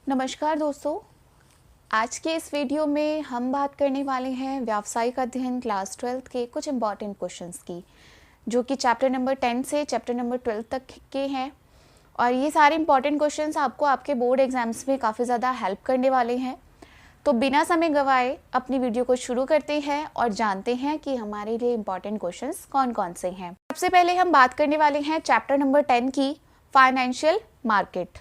नमस्कार दोस्तों, आज के इस वीडियो में हम बात करने वाले हैं व्यावसायिक अध्ययन क्लास 12 के कुछ इम्पॉर्टेंट क्वेश्चंस की, जो कि चैप्टर नंबर 10 से चैप्टर नंबर 12 तक के हैं। और ये सारे इम्पॉर्टेंट क्वेश्चंस आपको आपके बोर्ड एग्जाम्स में काफ़ी ज़्यादा हेल्प करने वाले हैं। तो बिना समय गंवाए अपनी वीडियो को शुरू करते हैं और जानते हैं कि हमारे लिए इम्पॉर्टेंट क्वेश्चंस कौन कौन से हैं। सबसे पहले हम बात करने वाले हैं चैप्टर नंबर 10 की, फाइनेंशियल मार्केट,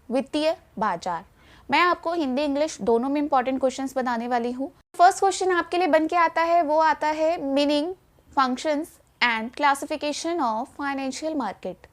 वित्तीय बाजार। मैं आपको हिंदी इंग्लिश दोनों में इंपॉर्टेंट क्वेश्चंस बताने वाली हूँ। फर्स्ट क्वेश्चन आपके लिए बन के आता है, वो आता है meaning, functions and classification of financial market.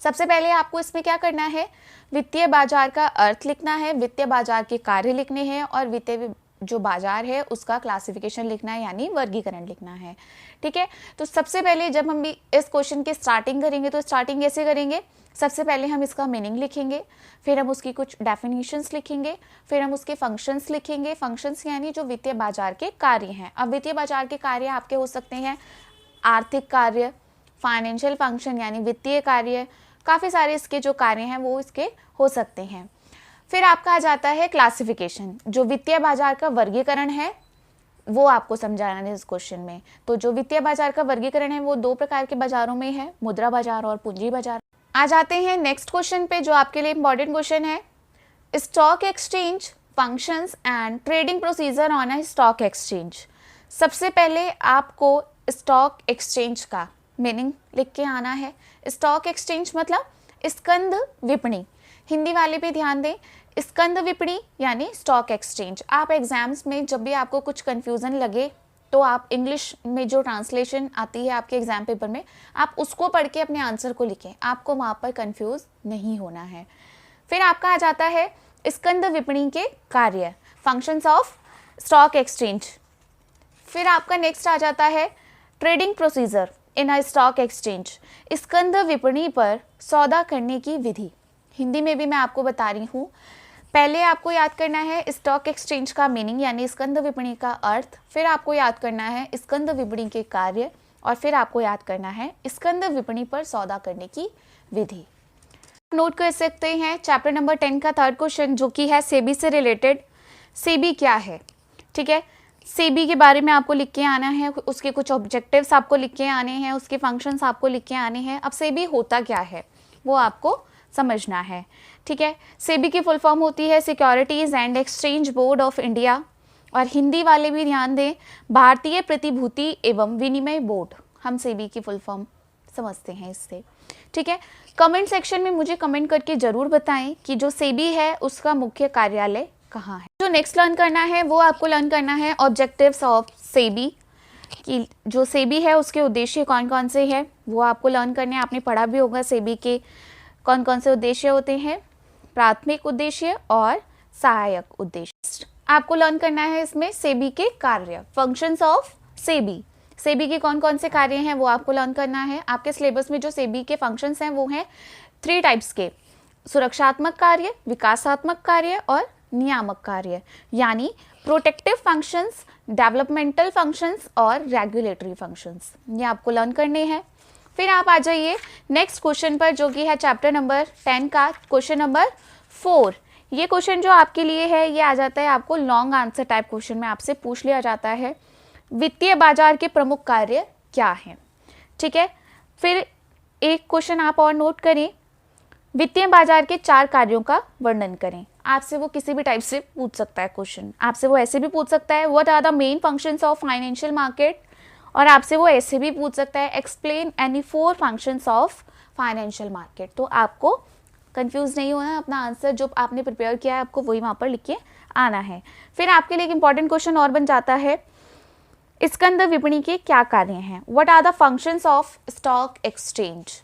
सबसे पहले आपको इसमें क्या करना है, वित्तीय बाजार का अर्थ लिखना है, वित्तीय बाजार के कार्य लिखने हैं और वित्तीय जो बाजार है उसका क्लासिफिकेशन लिखना है, यानी वर्गीकरण लिखना है। ठीक है, तो सबसे पहले जब हम इस क्वेश्चन की स्टार्टिंग करेंगे तो स्टार्टिंग कैसे करेंगे, सबसे पहले हम इसका मीनिंग लिखेंगे, फिर हम उसकी कुछ डेफिनेशंस लिखेंगे, फिर हम उसके फंक्शंस लिखेंगे। फंक्शंस यानी जो वित्तीय बाजार के कार्य हैं। अब वित्तीय बाजार के कार्य आपके हो सकते हैं आर्थिक कार्य, फाइनेंशियल फंक्शन यानी वित्तीय कार्य, काफ़ी सारे इसके जो कार्य हैं वो इसके हो सकते हैं। फिर आपका आ जाता है क्लासिफिकेशन, जो वित्तीय बाजार का वर्गीकरण है वो आपको समझाना है इस क्वेश्चन में। तो जो वित्तीय बाजार का वर्गीकरण है वो दो प्रकार के बाजारों में है, मुद्रा बाजार और पूंजी बाजार। आ जाते हैं नेक्स्ट क्वेश्चन पे, जो आपके लिए इंपॉर्टेंट क्वेश्चन है, stock exchange functions and trading procedure on a stock exchange. सबसे पहले आपको स्टॉक एक्सचेंज का मीनिंग लिख के आना है। स्टॉक एक्सचेंज मतलब स्कंद विपणी, हिंदी वाले पे ध्यान दें, स्कंद विपणी यानी स्टॉक एक्सचेंज। आप एग्जाम्स में जब भी आपको कुछ कंफ्यूजन लगे तो आप इंग्लिश में जो ट्रांसलेशन आती है आपके एग्जाम पेपर में, आप उसको पढ़ के अपने आंसर को लिखें, आपको वहाँ पर कंफ्यूज नहीं होना है। फिर आपका आ जाता है स्कंद विपणी के कार्य, फंक्शंस ऑफ स्टॉक एक्सचेंज। फिर आपका नेक्स्ट आ जाता है trading procedure in a stock exchange, स्कंद विपणी पर सौदा करने की विधि। हिंदी में भी मैं आपको बता रही हूँ। पहले आपको याद करना है स्टॉक एक्सचेंज का मीनिंग यानी स्कंद विपणी का अर्थ, फिर आपको याद करना है स्कंद विपणी के कार्य, और फिर आपको याद करना है स्कंद विपणी पर सौदा करने की विधि। नोट कर सकते हैं चैप्टर नंबर 10 का थर्ड क्वेश्चन, जो कि है सेबी से रिलेटेड। सेबी क्या है, ठीक है, सेबी के बारे में आपको लिख के आना है, उसके कुछ ऑब्जेक्टिव्स आपको लिख के आने हैं, उसके फंक्शंस आपको लिख के आने हैं। अब सेबी होता क्या है वो आपको समझना है। ठीक है, सेबी की फुल फॉर्म होती है securities and exchange board of India, और हिंदी वाले भी ध्यान दें, भारतीय प्रतिभूति एवं विनिमय बोर्ड। हम सेबी की फुल फॉर्म समझते हैं इससे। ठीक है, कमेंट सेक्शन में मुझे कमेंट करके जरूर बताएं कि जो सेबी है उसका मुख्य कार्यालय कहाँ है। जो नेक्स्ट लर्न करना है वो आपको लर्न करना है ऑब्जेक्टिव्स ऑफ सेबी, कि जो सेबी है उसके उद्देश्य कौन कौन से हैं वो आपको लर्न करने हैं। आपने पढ़ा भी होगा सेबी के कौन कौन से उद्देश्य होते हैं, प्राथमिक उद्देश्य और सहायक उद्देश्य। आपको लर्न करना है इसमें सेबी के कार्य, फंक्शंस ऑफ सेबी, सेबी के कौन कौन से कार्य हैं वो आपको लर्न करना है। आपके सिलेबस में जो सेबी के फंक्शंस हैं वो हैं 3 टाइप्स के, सुरक्षात्मक कार्य, विकासात्मक कार्य और नियामक कार्य, यानी प्रोटेक्टिव फंक्शंस, डेवलपमेंटल फंक्शंस और रेगुलेटरी फंक्शंस, ये आपको लर्न करने हैं। फिर आप आ जाइए नेक्स्ट क्वेश्चन पर, जो कि है चैप्टर नंबर 10 का क्वेश्चन नंबर 4। ये क्वेश्चन जो आपके लिए है ये आ जाता है आपको लॉन्ग आंसर टाइप क्वेश्चन में आपसे पूछ लिया जाता है, वित्तीय बाजार के प्रमुख कार्य क्या हैं। ठीक है, फिर एक क्वेश्चन आप और नोट करें, वित्तीय बाजार के 4 कार्यों का वर्णन करें। आपसे वो किसी भी टाइप से पूछ सकता है क्वेश्चन, आपसे वो ऐसे भी पूछ सकता है what are the main functions of financial market, और आपसे वो ऐसे भी पूछ सकता है explain any 4 functions of financial market. तो आपको कंफ्यूज नहीं होना, अपना आंसर जो आपने प्रिपेयर किया है आपको वही वहाँ पर लिख के आना है। फिर आपके लिए एक इंपॉर्टेंट क्वेश्चन और बन जाता है, स्कंद विपणी के क्या कार्य हैं, what are the functions of stock exchange.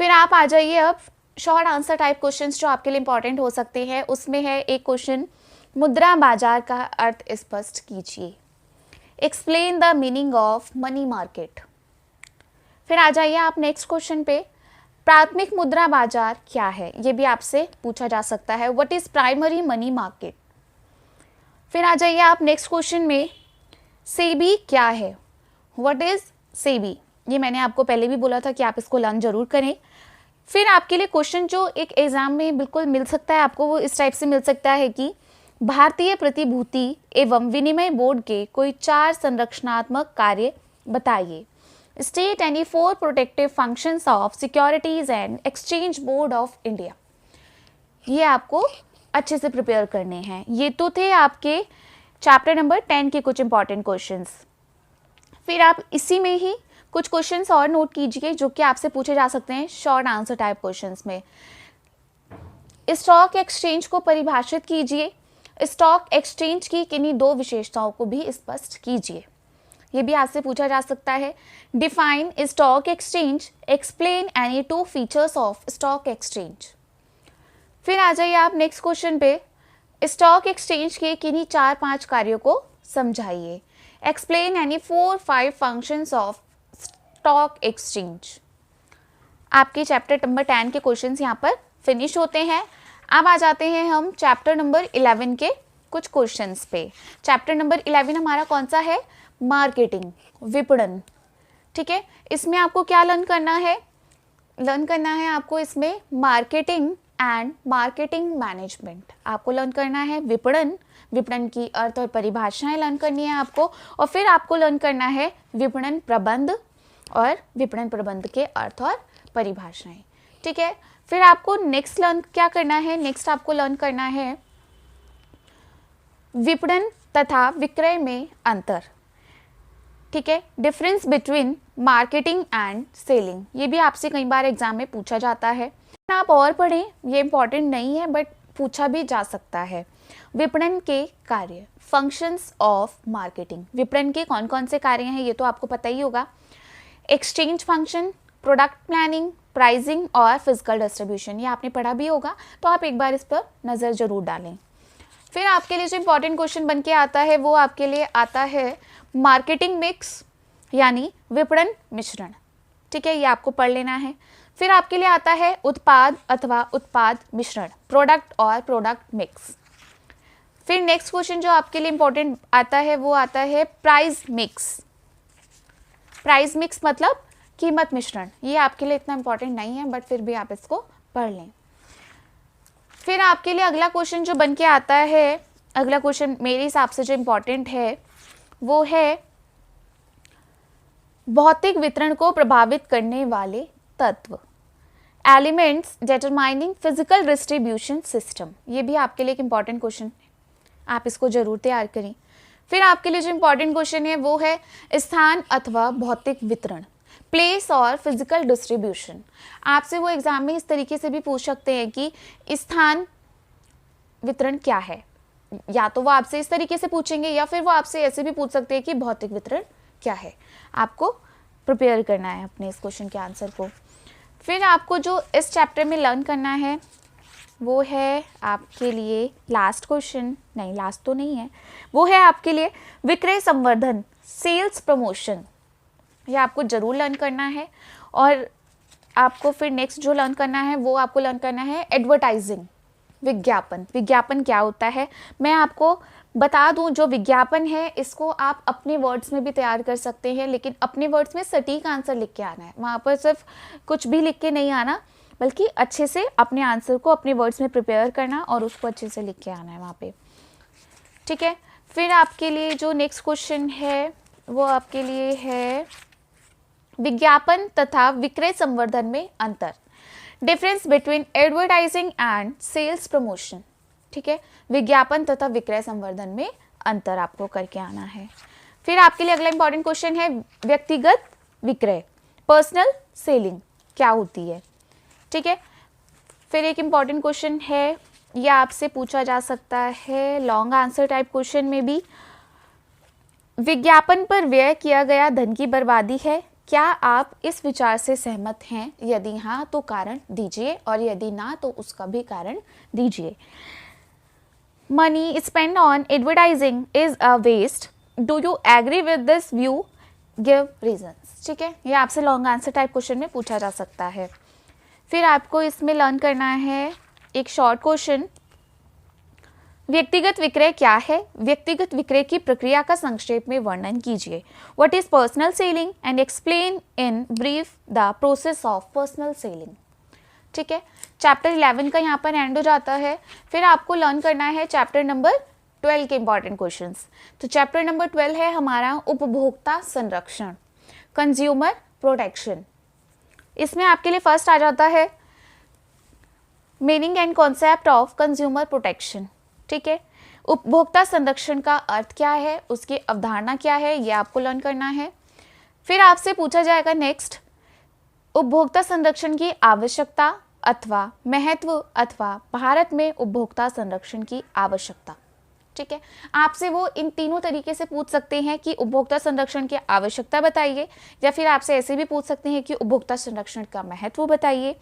फिर आप आ जाइए अब शॉर्ट आंसर टाइप क्वेश्चंस जो आपके लिए इंपॉर्टेंट हो सकते हैं। उसमें है एक क्वेश्चन, मुद्रा बाजार का अर्थ स्पष्ट कीजिए, explain the meaning of money market. फिर आ जाइए आप नेक्स्ट क्वेश्चन पे, प्राथमिक मुद्रा बाजार क्या है, ये भी आपसे पूछा जा सकता है, what is primary money market. फिर आ जाइए आप नेक्स्ट क्वेश्चन में, सेबी क्या है, व्हाट इज सेबी। ये मैंने आपको पहले भी बोला था कि आप इसको लर्न जरूर करें। फिर आपके लिए क्वेश्चन जो एक एग्जाम में बिल्कुल मिल सकता है आपको, वो इस टाइप से मिल सकता है कि भारतीय प्रतिभूति एवं विनिमय बोर्ड के कोई 4 संरक्षणात्मक कार्य बताइए। State any 4 protective functions of securities and exchange board of India. ये आपको अच्छे से प्रिपेयर करने हैं। ये तो थे आपके चैप्टर नंबर 10 के कुछ इंपॉर्टेंट क्वेश्चंस। फिर आप इसी में ही कुछ क्वेश्चंस और नोट कीजिए जो कि आपसे पूछे जा सकते हैं शॉर्ट आंसर टाइप क्वेश्चंस में। स्टॉक एक्सचेंज को परिभाषित कीजिए। स्टॉक एक्सचेंज की किन्हीं 2 विशेषताओं को भी स्पष्ट कीजिए। ये भी आपसे पूछा जा सकता है। Define stock exchange, explain any 2 features of stock exchange. फिर आ जाइए आप नेक्स्ट क्वेश्चन पे। स्टॉक एक्सचेंज के किन्हीं 4-5 कार्यों को समझाइए। Explain any 4-5 functions of stock exchange. आपके चैप्टर नंबर 10 के क्वेश्चंस यहाँ पर फिनिश होते हैं। अब आ जाते हैं हम चैप्टर नंबर 11 के कुछ क्वेश्चंस पे। चैप्टर नंबर 11 हमारा कौन सा है? मार्केटिंग, विपणन। ठीक है, इसमें आपको क्या लर्न करना है? लर्न करना है आपको इसमें मार्केटिंग एंड मार्केटिंग मैनेजमेंट। आपको लर्न करना है विपणन, विपणन की अर्थ और परिभाषाएं लर्न करनी है आपको, और फिर आपको लर्न करना है विपणन प्रबंध और विपणन प्रबंध के अर्थ और परिभाषाएं। ठीक है, फिर आपको नेक्स्ट लर्न क्या करना है? नेक्स्ट आपको लर्न करना है विपणन तथा विक्रय में अंतर। ठीक है, difference between marketing and selling. ये भी आपसे कई बार एग्जाम में पूछा जाता है। आप और पढ़ें, ये इंपॉर्टेंट नहीं है बट पूछा भी जा सकता है। विपणन के कार्य, फंक्शंस ऑफ मार्केटिंग। विपणन के कौन कौन से कार्य हैं ये तो आपको पता ही होगा। Exchange function, product planning, pricing और फिजिकल डिस्ट्रीब्यूशन। ये आपने पढ़ा भी होगा, तो आप एक बार इस पर नज़र जरूर डालें। फिर आपके लिए जो इंपॉर्टेंट क्वेश्चन बन के आता है वो आपके लिए आता है मार्केटिंग मिक्स, यानी विपणन मिश्रण। ठीक है, ये आपको पढ़ लेना है। फिर आपके लिए आता है उत्पाद अथवा उत्पाद मिश्रण, प्रोडक्ट और प्रोडक्ट मिक्स। फिर नेक्स्ट क्वेश्चन जो आपके लिए इंपॉर्टेंट आता है वो आता है प्राइस मिक्स। प्राइस मिक्स मतलब कीमत मिश्रण। ये आपके लिए इतना इंपॉर्टेंट नहीं है बट फिर भी आप इसको पढ़ लें। फिर आपके लिए अगला क्वेश्चन जो बन के आता है, अगला क्वेश्चन मेरे हिसाब से जो इंपॉर्टेंट है वो है भौतिक वितरण को प्रभावित करने वाले तत्व, elements determining physical distribution system. ये भी आपके लिए एक इंपॉर्टेंट क्वेश्चन है, आप इसको जरूर तैयार करें। फिर आपके लिए जो इंपॉर्टेंट क्वेश्चन है वो है स्थान अथवा भौतिक वितरण, प्लेस और फिजिकल डिस्ट्रीब्यूशन। आपसे वो एग्जाम में इस तरीके से भी पूछ सकते हैं कि स्थान वितरण क्या है, या तो वो आपसे इस तरीके से पूछेंगे या फिर वो आपसे ऐसे भी पूछ सकते हैं कि भौतिक वितरण क्या है। आपको प्रिपेयर करना है अपने इस क्वेश्चन के आंसर को। फिर आपको जो इस चैप्टर में लर्न करना है वो है आपके लिए लास्ट क्वेश्चन, नहीं लास्ट तो नहीं है, वो है आपके लिए विक्रय संवर्धन, सेल्स प्रमोशन। ये आपको जरूर लर्न करना है। और आपको फिर नेक्स्ट जो लर्न करना है वो आपको लर्न करना है एडवर्टाइजिंग, विज्ञापन। विज्ञापन क्या होता है मैं आपको बता दूं, जो विज्ञापन है इसको आप अपने वर्ड्स में भी तैयार कर सकते हैं, लेकिन अपने वर्ड्स में सटीक आंसर लिख के आना है। वहाँ पर सिर्फ कुछ भी लिख के नहीं आना, बल्कि अच्छे से अपने आंसर को अपने वर्ड्स में प्रिपेयर करना और उसको अच्छे से लिख के आना है वहाँ पे। ठीक है, फिर आपके लिए जो नेक्स्ट क्वेश्चन है वो आपके लिए है विज्ञापन तथा विक्रय संवर्धन में अंतर, difference between advertising and sales promotion. ठीक है, विज्ञापन तथा विक्रय संवर्धन में अंतर आपको करके आना है। फिर आपके लिए अगला इंपॉर्टेंट क्वेश्चन है व्यक्तिगत विक्रय, पर्सनल सेलिंग क्या होती है। ठीक है, फिर एक इंपॉर्टेंट क्वेश्चन है, यह आपसे पूछा जा सकता है लॉन्ग आंसर टाइप क्वेश्चन में भी, विज्ञापन पर व्यय किया गया धन की बर्बादी है। क्या आप इस विचार से सहमत हैं? यदि हाँ तो कारण दीजिए, और यदि ना तो उसका भी कारण दीजिए। Money spend on advertising is a waste, do you agree with this view, give reasons. ठीक है, ये आपसे लॉन्ग आंसर टाइप क्वेश्चन में पूछा जा सकता है। फिर आपको इसमें लर्न करना है एक शॉर्ट क्वेश्चन, व्यक्तिगत विक्रय क्या है, व्यक्तिगत विक्रय की प्रक्रिया का संक्षेप में वर्णन कीजिए। What is personal selling and explain in brief the process of personal selling. ठीक है। चैप्टर 11 का यहाँ पर एंड हो जाता है। फिर आपको लर्न करना है चैप्टर नंबर 12 के इंपॉर्टेंट क्वेश्चंस। तो चैप्टर नंबर 12 है हमारा उपभोक्ता संरक्षण, कंज्यूमर प्रोटेक्शन। इसमें आपके लिए फर्स्ट आ जाता है meaning and concept of consumer protection, ठीक है। उपभोक्ता संरक्षण का अर्थ क्या है, उसकी अवधारणा क्या है, ये आपको लर्न करना है। फिर आपसे पूछा जाएगा नेक्स्ट, उपभोक्ता संरक्षण की आवश्यकता अथवा महत्व अथवा भारत में उपभोक्ता संरक्षण की आवश्यकता, ठीक है। आपसे वो इन तीनों तरीके से पूछ सकते हैं कि उपभोक्ता संरक्षण की आवश्यकता बताइए, या फिर आपसे ऐसे भी पूछ सकते हैं कि उपभोक्ता संरक्षण का महत्व बताइए,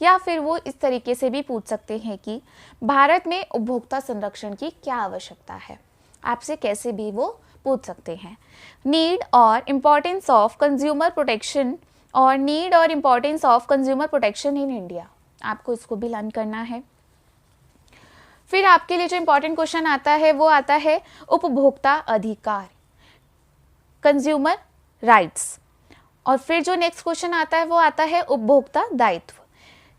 या फिर वो इस तरीके से भी पूछ सकते हैं कि भारत में उपभोक्ता संरक्षण की क्या आवश्यकता है। आपसे कैसे भी वो पूछ सकते हैं। नीड और इम्पॉर्टेंस ऑफ कंज्यूमर प्रोटेक्शन और नीड और importance of consumer protection in India, आपको इसको भी लर्न करना है। फिर आपके लिए जो इम्पॉर्टेंट क्वेश्चन आता है वो आता है उपभोक्ता अधिकार, कंज्यूमर राइट्स। और फिर जो नेक्स्ट क्वेश्चन आता है वो आता है उपभोक्ता दायित्व,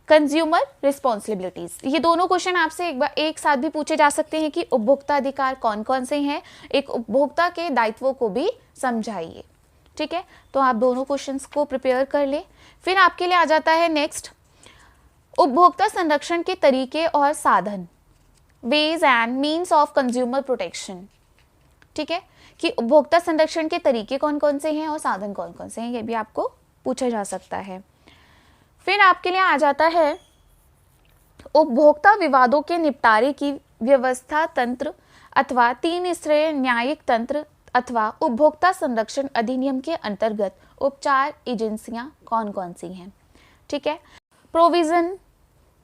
कंज्यूमर रिस्पॉन्सिबिलिटीज। ये दोनों क्वेश्चन आपसे एक साथ भी पूछे जा सकते हैं कि उपभोक्ता अधिकार कौन कौन से हैं, एक उपभोक्ता के दायित्वों को भी समझाइए, ठीक है। तो आप दोनों क्वेश्चंस को प्रिपेयर कर लें। फिर आपके लिए आ जाता है नेक्स्ट उपभोक्ता संरक्षण के तरीके और साधन, ways and means of consumer protection, ठीक है, कि उपभोक्ता संरक्षण के तरीके कौन कौन से हैं और साधन कौन कौन से हैं, ये भी आपको पूछा जा सकता है। फिर आपके लिए आ जाता है उपभोक्ता विवादों के निपटारे की व्यवस्था तंत्र अथवा 3 स्तरीय न्यायिक तंत्र अथवा उपभोक्ता संरक्षण अधिनियम के अंतर्गत उपचार एजेंसियां कौन कौन सी हैं, ठीक है। Provision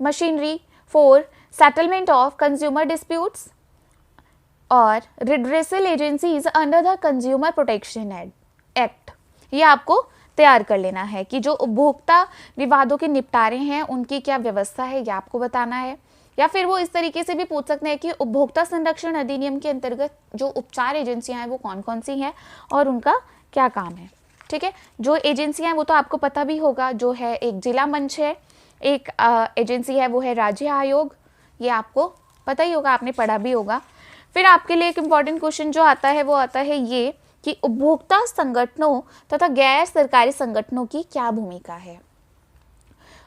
machinery for settlement of consumer disputes और redressal agencies under the consumer protection act, ये आपको तैयार कर लेना है कि जो उपभोक्ता विवादों के निपटारे हैं उनकी क्या व्यवस्था है, ये आपको बताना है। या फिर वो इस तरीके से भी पूछ सकते हैं कि उपभोक्ता संरक्षण अधिनियम के अंतर्गत जो उपचार एजेंसियां हैं वो कौन कौन सी हैं और उनका क्या काम है, ठीक है। जो एजेंसियां हैं वो तो आपको पता भी होगा, जो है एक जिला मंच है, एक एजेंसी है वो है राज्य आयोग, ये आपको पता ही होगा, आपने पढ़ा भी होगा। फिर आपके लिए एक इम्पॉर्टेंट क्वेश्चन जो आता है वो आता है ये कि उपभोक्ता संगठनों तथा गैर सरकारी संगठनों की क्या भूमिका है।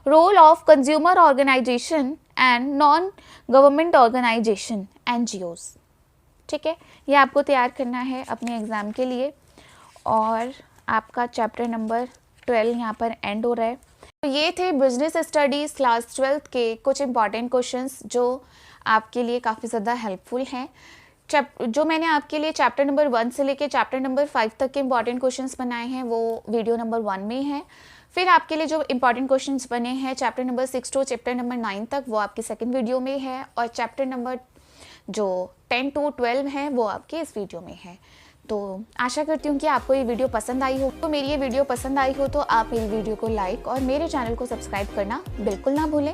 Role of consumer organisation and non government organisation NGOs, ठीक है, ये आपको तैयार करना है अपने एग्जाम के लिए। और आपका चैप्टर नंबर 12 यहाँ पर एंड हो रहा है। तो ये थे बिजनेस स्टडीज़ क्लास 12 के कुछ इंपॉर्टेंट क्वेश्चंस जो आपके लिए काफ़ी ज़्यादा हेल्पफुल हैं। जो मैंने आपके लिए चैप्टर नंबर 1 से लेके चैप्टर नंबर 5 तक के इंपॉर्टेंट क्वेश्चंस बनाए हैं वो वीडियो नंबर 1 में है। फिर आपके लिए जो इंपॉर्टेंट क्वेश्चंस बने हैं chapter number 6 to chapter number 9 तक वो आपकी सेकंड वीडियो में है, और चैप्टर नंबर जो 10 टू 12 है वो आपके इस वीडियो में है। तो आशा करती हूँ कि आपको ये वीडियो पसंद आई हो। तो मेरी ये वीडियो पसंद आई हो तो आप मेरी वीडियो को लाइक और मेरे चैनल को सब्सक्राइब करना बिल्कुल ना भूलें।